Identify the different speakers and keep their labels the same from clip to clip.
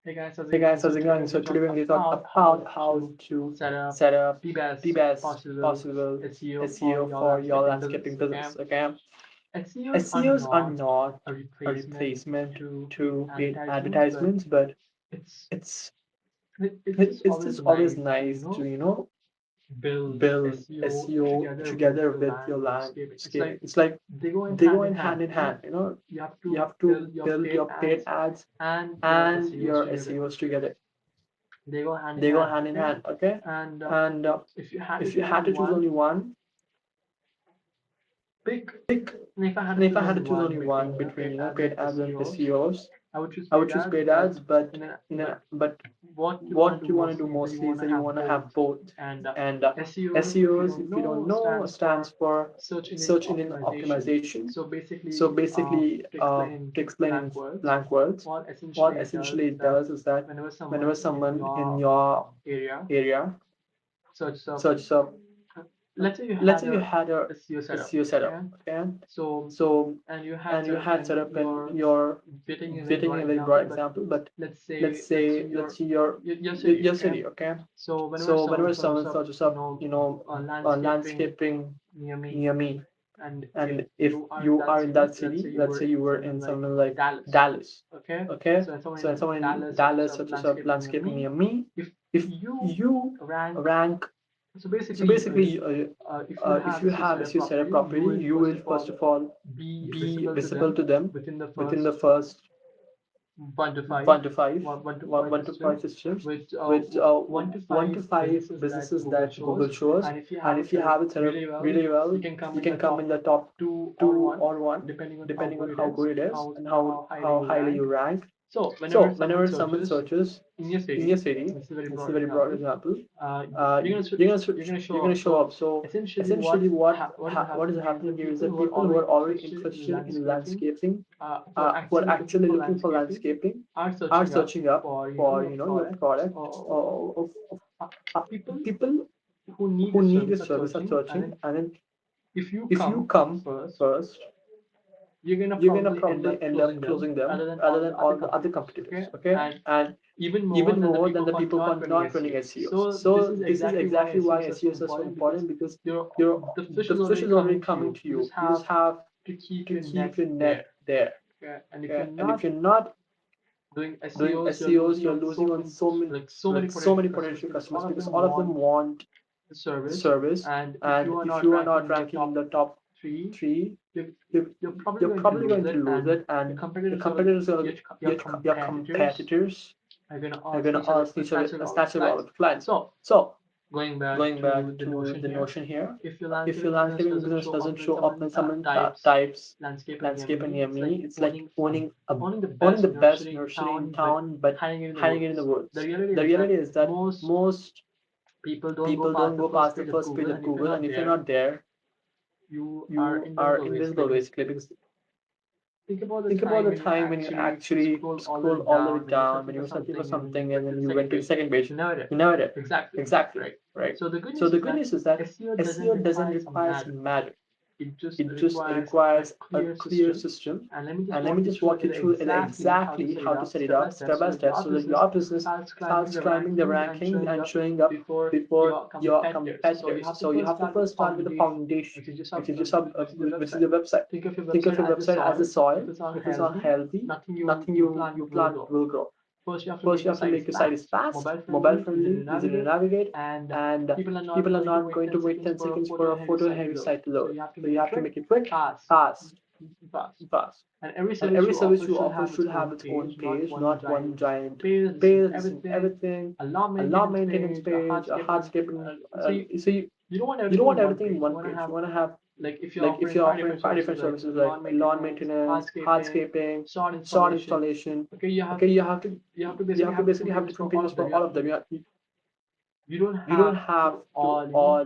Speaker 1: Hey guys, how's it going? So today we're going to talk about how to set up the best possible SEO for your landscaping business. Okay, SEOs are not a replacement to paid advertisements, but it's it's just always nice to build SEO together with your landscaping. It's like they go in hand in hand. You have to build your paid ads and your SEOs together. They go hand in hand. Okay, and if you had to choose only one, pick. And if I had to choose only one between paid ads and SEOs, I would choose paid ads. But but what you want to do mostly is that you want to have both. And SEOs, if you don't know, stands for search engine optimization. So basically, to explain in blank words, what essentially it does is that whenever someone in your area searches up, let's say you had a SEO setup, okay? So and you had set up in your fitting a very broad example, but let's say your city, okay? So whenever someone searches up, landscaping near me, and if you are in that city, let's say you were in somewhere like Dallas, okay? So when someone in Dallas searches up landscaping near me, if you rank, so basically, if you have SEO set up properly, you will first of all be visible to them within the first 1 to 5, 1 to 5 systems, with 1 to 5 businesses that Google shows. And if you have it set up really well, you can come in the top 2 or 1, depending on how good it is and how highly you rank. So whenever someone searches in your city, this is a very broad example, you're gonna show up. So essentially, what is happening here is that people who are already interested in landscaping, who are actually looking for landscaping, are searching up for your product. Uh, People who need your service are searching, and then if you come first, you're gonna probably end up closing them rather than all the other competitors. Okay, and even more than the people who are not running SEOs. So this is exactly why SEOs are so important, because the fish is already coming to you. You just have to keep your net there. Okay, and if you're not doing SEOs, you're losing on so many potential customers, because all of them want the service, and if you are not ranking in the top 3, you, you're probably going to lose it, and the competitors are your competitors are going to ask each other and snatch it all of the clients. So going back to the notion here, if your landscaping business doesn't show up when someone types landscaping near me, it's like owning the best nursery in town but hiding it in the woods. The reality is that most people don't go past the first page of Google, and if you're not there, you are invisible basically, because think about the time when you actually scroll all the way down when you were searching for something, and then you went to the second page. You never did. Exactly. Right. So the good news is that SEO doesn't require magic. It just requires a clear system. And let me just walk you through exactly how to set it up step by step, so that your business starts climbing the rankings and showing up before your competitors. So you have to first start with the foundation, which is your website. Think of your website as a soil. If it's not healthy, nothing you plant will grow. First, you have to make your site is fast, mobile friendly, easy to navigate, and people are not going to wait 10 seconds for a photo heavy site to load. So you have to make it quick, fast, fast. And every service you offer should have its own page, not one giant page listing everything, a law maintenance page, a hardscaping. You don't want everything in one page. You want to have, like, if you're offering 5 different services like lawn maintenance, hardscaping, sod installation, okay, you have to basically have different pages for all of them. You don't have to all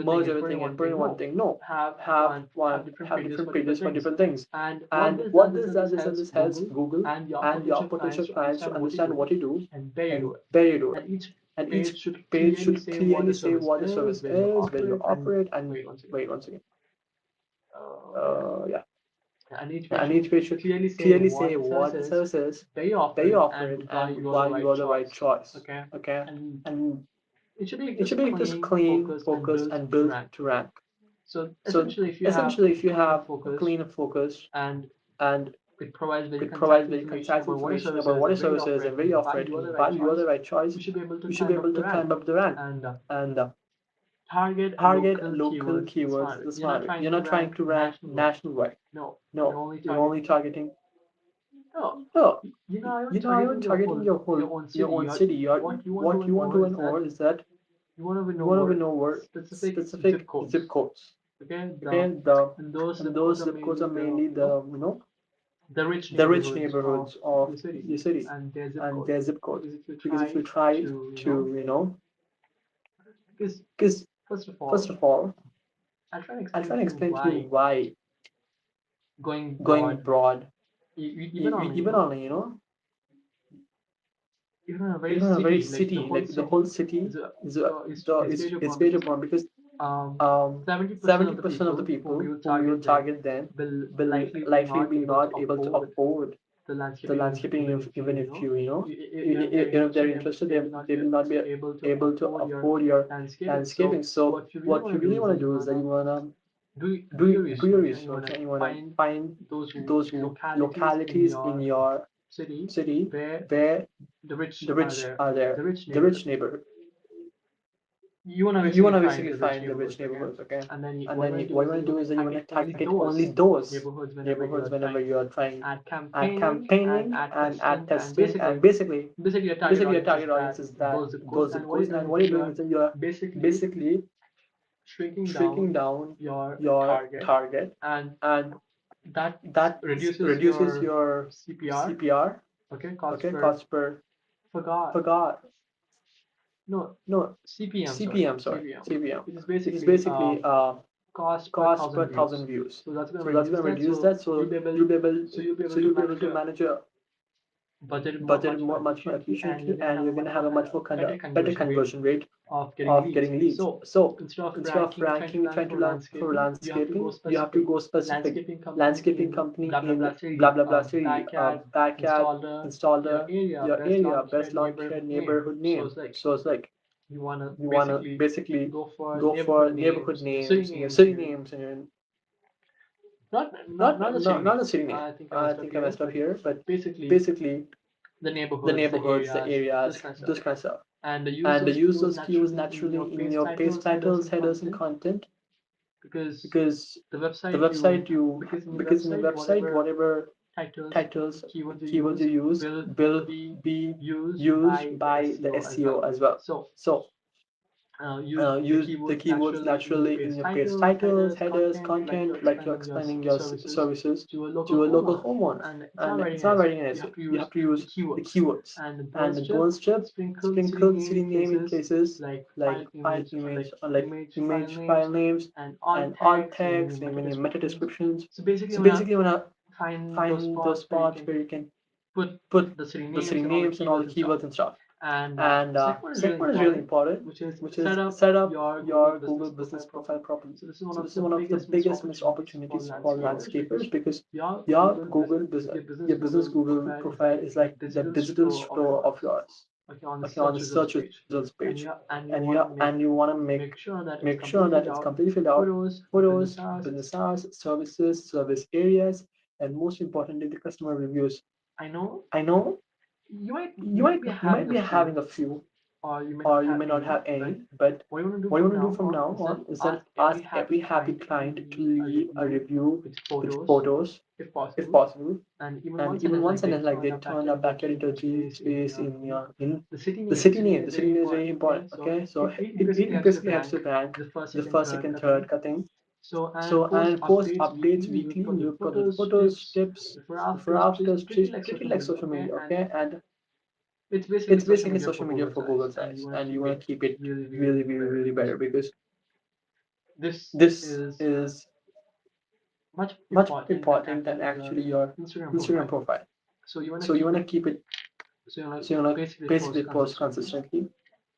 Speaker 1: merge everything and put in one thing. No, have different pages for different things. And what this does is that this helps Google and your potential clients to understand what you do and where you do it. And each page should clearly say what the service is, where you offer it, and wait one second. Yeah. And each page should clearly say what the service is that you offered and why you are the right choice. Okay, and it should be just clean, focused, and built to rank. So essentially, if you have a clean and focused and it provides very concise information about what your service is and where you offer it and why you are the right choice, you should be able to climb up the rank and target local keywords the smart way. You're not trying to rank nationwide. No, you're only targeting. Oh, I wasn't targeting your own city. What you want to know is that you want to know where specific zip codes. Okay, and those zip codes are mainly the rich neighborhoods of your city and their zip code. Because if you try to because first of all, I'll try and explain to you why going broad, even on even on a very city, like the whole city is it's very important because 70% of the people whom you will target then will likely be not able to afford the landscaping even if if they're interested they will not be able to afford your landscaping. So what you really want to do is that you want to do your research and you want to find those localities in your city where the rich are there, the rich neighborhood. You want to basically find the rich neighborhoods, okay? And then what you want to do is that you want to target only those neighborhoods whenever you are trying at campaigning and at testing. And basically your target audience is that those zip codes. And what you're doing is that you're basically shrinking down your target, and that reduces your CPR, okay, cost per forgot no CPM, sorry, CPM, which is basically cost per thousand views. So that's going to reduce that. So you'll be able to manage your budget much more efficiently, and you're going to have a much more better conversion rate of getting leads. So instead of ranking, trying to rank for landscaping, you have to go specific. Landscaping company in blah blah blah city, backyard, installer, your area, best lawn care neighborhood name. So it's like you want to basically go for neighborhood names and your city names and your not a city name. I think I messed up here, but basically the neighborhoods, the areas, those kind of stuff. And use those keywords naturally in your page titles, headers, and content because the website you because in the website whatever titles keywords you use will be used by the SEO as well. So use the keywords naturally in your page titles, headers, content, like you're explaining your services to a local homeowner. And it's not writing an essay. You have to use the keywords. And the bonus tip, sprinkle the city name in places like file image or like image file names and alt tags, name and meta descriptions. So basically you wanna find those spots where you can put the city names and all the keywords and stuff. And second one is really important, which is set up your Google business profile properly. So this is one of the biggest missed opportunities for landscapers because your business Google profile is like the digital store of yours, okay, on the search results page, and you want to make sure that it's completely filled out, photos, business hours, services, service areas, and most importantly, the customer reviews. I know you might be having a few or you may not have any, but what you want to do from now on is that ask every happy client to leave a review with photos if possible, and even one sentence like they turned our backyard into a dream space in the city name. The city name is very important, okay? So it basically helps to rank the first, second, third cutting. So and post updates weekly, new product photos, tips, before after, treat it like social media, okay? And it's basically social media for Google size, and you want to keep it really better because this is much important than actually your Instagram profile. So you want to keep it. So you want to basically post consistently,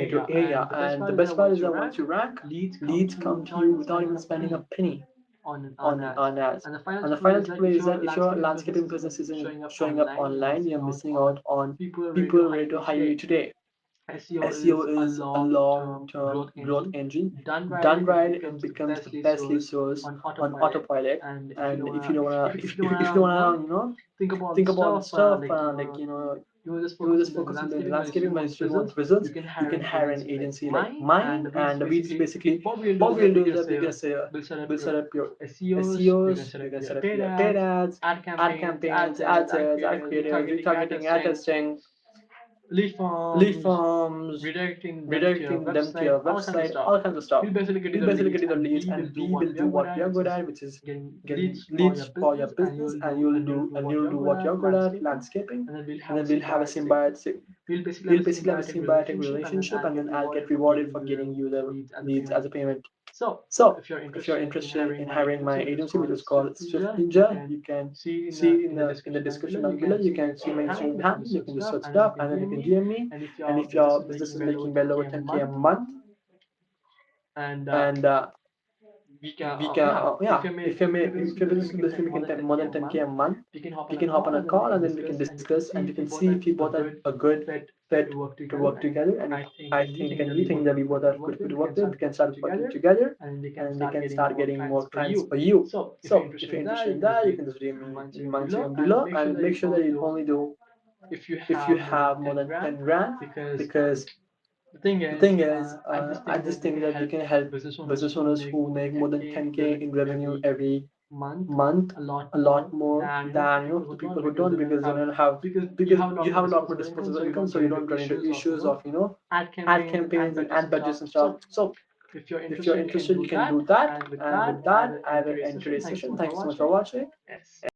Speaker 1: metro area. And the best part is that once you rank, leads come to you without even spending a penny on ads. And the final takeaway is that if your landscaping business isn't showing up online, you're missing out on people ready to hire you today. SEO is a long-term growth engine. Done right, it becomes the best lead source on autopilot. And if you don't wanna, if you don't wanna, think about the stuff, you just focus on doing the landscaping, but if you want results, you can hire an agency like mine. And we just basically, what we'll do is that we're gonna say, we'll set up your SEOs, we're gonna set up your paid ads, ad campaigns, ad sales, ad creatives, retargeting, ad testing,
Speaker 2: lead
Speaker 1: lead
Speaker 2: forms,
Speaker 1: forms,
Speaker 2: redirecting them to your
Speaker 1: redirecting them to
Speaker 2: website,
Speaker 1: your
Speaker 2: all kinds of
Speaker 1: website,
Speaker 2: stuff.
Speaker 1: all kinds of stuff.
Speaker 2: We'll basically get you
Speaker 1: We'll
Speaker 2: the
Speaker 1: basically get
Speaker 2: leads,
Speaker 1: you the
Speaker 2: and
Speaker 1: leads,
Speaker 2: we
Speaker 1: and
Speaker 2: will do
Speaker 1: we
Speaker 2: what
Speaker 1: will
Speaker 2: we
Speaker 1: do
Speaker 2: are good
Speaker 1: what we
Speaker 2: at,
Speaker 1: are
Speaker 2: which
Speaker 1: good
Speaker 2: is
Speaker 1: at, which is
Speaker 2: getting
Speaker 1: getting
Speaker 2: leads for your
Speaker 1: leads for your
Speaker 2: business, and
Speaker 1: business, and
Speaker 2: you'll
Speaker 1: you'll
Speaker 2: do what
Speaker 1: do
Speaker 2: you're
Speaker 1: and
Speaker 2: good
Speaker 1: you'll
Speaker 2: at,
Speaker 1: do what you're good at,
Speaker 2: landscaping,
Speaker 1: landscaping,
Speaker 2: and then we'll
Speaker 1: and
Speaker 2: have a
Speaker 1: then we'll have a
Speaker 2: symbiotic.
Speaker 1: symbiotic.
Speaker 2: We'll basically have
Speaker 1: We'll
Speaker 2: a
Speaker 1: basically have a
Speaker 2: symbiotic
Speaker 1: symbiotic
Speaker 2: relationship, and then
Speaker 1: relationship,
Speaker 2: I'll
Speaker 1: and
Speaker 2: get
Speaker 1: then I'll get
Speaker 2: rewarded for
Speaker 1: rewarded
Speaker 2: getting
Speaker 1: for
Speaker 2: you the
Speaker 1: getting you the
Speaker 2: leads as a
Speaker 1: leads as
Speaker 2: payment.
Speaker 1: a payment.
Speaker 2: So,
Speaker 1: So,
Speaker 2: if you're
Speaker 1: if you're
Speaker 2: interested in
Speaker 1: interested in
Speaker 2: hiring my
Speaker 1: hiring my
Speaker 2: agency, which is
Speaker 1: agency, which
Speaker 2: called
Speaker 1: is
Speaker 2: Swift
Speaker 1: called Swift
Speaker 2: Ninja, you
Speaker 1: Ninja,
Speaker 2: can
Speaker 1: you can
Speaker 2: see
Speaker 1: see
Speaker 2: in the
Speaker 1: in the
Speaker 2: description down below.
Speaker 1: description
Speaker 2: You
Speaker 1: down below.
Speaker 2: can
Speaker 1: You
Speaker 2: see my
Speaker 1: can see my
Speaker 2: Instagram
Speaker 1: Instagram
Speaker 2: handle. You can
Speaker 1: handle.
Speaker 2: just
Speaker 1: You
Speaker 2: search
Speaker 1: can
Speaker 2: it
Speaker 1: just
Speaker 2: up,
Speaker 1: search
Speaker 2: and
Speaker 1: it
Speaker 2: then you
Speaker 1: up,
Speaker 2: can
Speaker 1: and then you
Speaker 2: DM
Speaker 1: can
Speaker 2: me.
Speaker 1: DM me.
Speaker 2: And if
Speaker 1: And
Speaker 2: your
Speaker 1: if
Speaker 2: business
Speaker 1: your
Speaker 2: is
Speaker 1: business
Speaker 2: making
Speaker 1: is
Speaker 2: well over
Speaker 1: making well over
Speaker 2: 10K a
Speaker 1: 10K a
Speaker 2: month,
Speaker 1: month,
Speaker 2: and
Speaker 1: and
Speaker 2: we can
Speaker 1: we can
Speaker 2: yeah,
Speaker 1: yeah,
Speaker 2: if your business
Speaker 1: if
Speaker 2: is
Speaker 1: your
Speaker 2: basically
Speaker 1: business is
Speaker 2: making
Speaker 1: basically
Speaker 2: 10, more
Speaker 1: making
Speaker 2: than
Speaker 1: 10,
Speaker 2: 10K
Speaker 1: more
Speaker 2: a
Speaker 1: than 10K
Speaker 2: month,
Speaker 1: a month,
Speaker 2: we can hop
Speaker 1: we
Speaker 2: on a
Speaker 1: can hop on
Speaker 2: call,
Speaker 1: a
Speaker 2: and then we
Speaker 1: call,
Speaker 2: can
Speaker 1: and then we can
Speaker 2: discuss, and you can
Speaker 1: discuss, and
Speaker 2: see
Speaker 1: you
Speaker 2: if we
Speaker 1: can
Speaker 2: both
Speaker 1: see
Speaker 2: are
Speaker 1: if we
Speaker 2: a
Speaker 1: both are
Speaker 2: good
Speaker 1: a good
Speaker 2: fit
Speaker 1: fit
Speaker 2: to work
Speaker 1: to
Speaker 2: together.
Speaker 1: work
Speaker 2: And if
Speaker 1: together. And if
Speaker 2: I think
Speaker 1: I
Speaker 2: and you
Speaker 1: think
Speaker 2: think
Speaker 1: and
Speaker 2: that
Speaker 1: you
Speaker 2: we
Speaker 1: think
Speaker 2: both are
Speaker 1: that we
Speaker 2: good
Speaker 1: both
Speaker 2: fit
Speaker 1: are
Speaker 2: to
Speaker 1: good
Speaker 2: work
Speaker 1: fit
Speaker 2: with,
Speaker 1: to
Speaker 2: we
Speaker 1: work
Speaker 2: can
Speaker 1: with, we
Speaker 2: start
Speaker 1: can
Speaker 2: working
Speaker 1: start working
Speaker 2: together,
Speaker 1: together,
Speaker 2: and then we can
Speaker 1: and we
Speaker 2: start
Speaker 1: can
Speaker 2: getting
Speaker 1: start
Speaker 2: more
Speaker 1: getting
Speaker 2: clients
Speaker 1: more
Speaker 2: for
Speaker 1: clients
Speaker 2: you.
Speaker 1: for you.
Speaker 2: So if you're
Speaker 1: So if
Speaker 2: interested
Speaker 1: you're
Speaker 2: in that,
Speaker 1: interested
Speaker 2: you
Speaker 1: in
Speaker 2: can just
Speaker 1: that, you
Speaker 2: DM
Speaker 1: can just DM
Speaker 2: me
Speaker 1: me
Speaker 2: on
Speaker 1: in
Speaker 2: Instagram
Speaker 1: my
Speaker 2: below,
Speaker 1: Instagram
Speaker 2: and
Speaker 1: below,
Speaker 2: make sure
Speaker 1: and
Speaker 2: that
Speaker 1: make
Speaker 2: you
Speaker 1: sure that
Speaker 2: only
Speaker 1: you
Speaker 2: do
Speaker 1: only do
Speaker 2: if you
Speaker 1: if you
Speaker 2: have more than
Speaker 1: have more
Speaker 2: 10
Speaker 1: than
Speaker 2: grand,
Speaker 1: 10 grand,
Speaker 2: because
Speaker 1: because
Speaker 2: the thing
Speaker 1: the
Speaker 2: is,
Speaker 1: thing is,
Speaker 2: I just
Speaker 1: I
Speaker 2: think
Speaker 1: just
Speaker 2: that we
Speaker 1: think
Speaker 2: can
Speaker 1: that we
Speaker 2: help
Speaker 1: can help
Speaker 2: business owners
Speaker 1: business
Speaker 2: who
Speaker 1: owners
Speaker 2: make
Speaker 1: who
Speaker 2: more than
Speaker 1: make more than
Speaker 2: 10K in
Speaker 1: 10K in
Speaker 2: revenue
Speaker 1: revenue
Speaker 2: every
Speaker 1: every
Speaker 2: month
Speaker 1: month,
Speaker 2: a lot
Speaker 1: a lot
Speaker 2: more
Speaker 1: more
Speaker 2: than the
Speaker 1: than
Speaker 2: people who
Speaker 1: the
Speaker 2: don't,
Speaker 1: people who
Speaker 2: because
Speaker 1: don't,
Speaker 2: they don't
Speaker 1: because they
Speaker 2: have,
Speaker 1: don't have,
Speaker 2: because you
Speaker 1: because
Speaker 2: have a lot
Speaker 1: you
Speaker 2: more
Speaker 1: have a lot more
Speaker 2: disposable income,
Speaker 1: disposable
Speaker 2: so you
Speaker 1: income,
Speaker 2: don't
Speaker 1: so
Speaker 2: run
Speaker 1: you
Speaker 2: into
Speaker 1: don't run into
Speaker 2: issues of
Speaker 1: issues of
Speaker 2: ad
Speaker 1: ad
Speaker 2: campaigns and ad
Speaker 1: campaigns and
Speaker 2: budgets
Speaker 1: ad
Speaker 2: and stuff.
Speaker 1: budgets and stuff.
Speaker 2: So
Speaker 1: So
Speaker 2: if you're
Speaker 1: if you're
Speaker 2: interested, you can
Speaker 1: interested,
Speaker 2: do
Speaker 1: you can
Speaker 2: that.
Speaker 1: do that.
Speaker 2: And with
Speaker 1: And
Speaker 2: that,
Speaker 1: with
Speaker 2: I
Speaker 1: that,
Speaker 2: will
Speaker 1: I
Speaker 2: end
Speaker 1: will
Speaker 2: today's
Speaker 1: end
Speaker 2: session.
Speaker 1: today's
Speaker 2: Thank you so
Speaker 1: session.
Speaker 2: much
Speaker 1: Thank
Speaker 2: for
Speaker 1: you so much for
Speaker 2: watching.
Speaker 1: watching.
Speaker 2: Yes.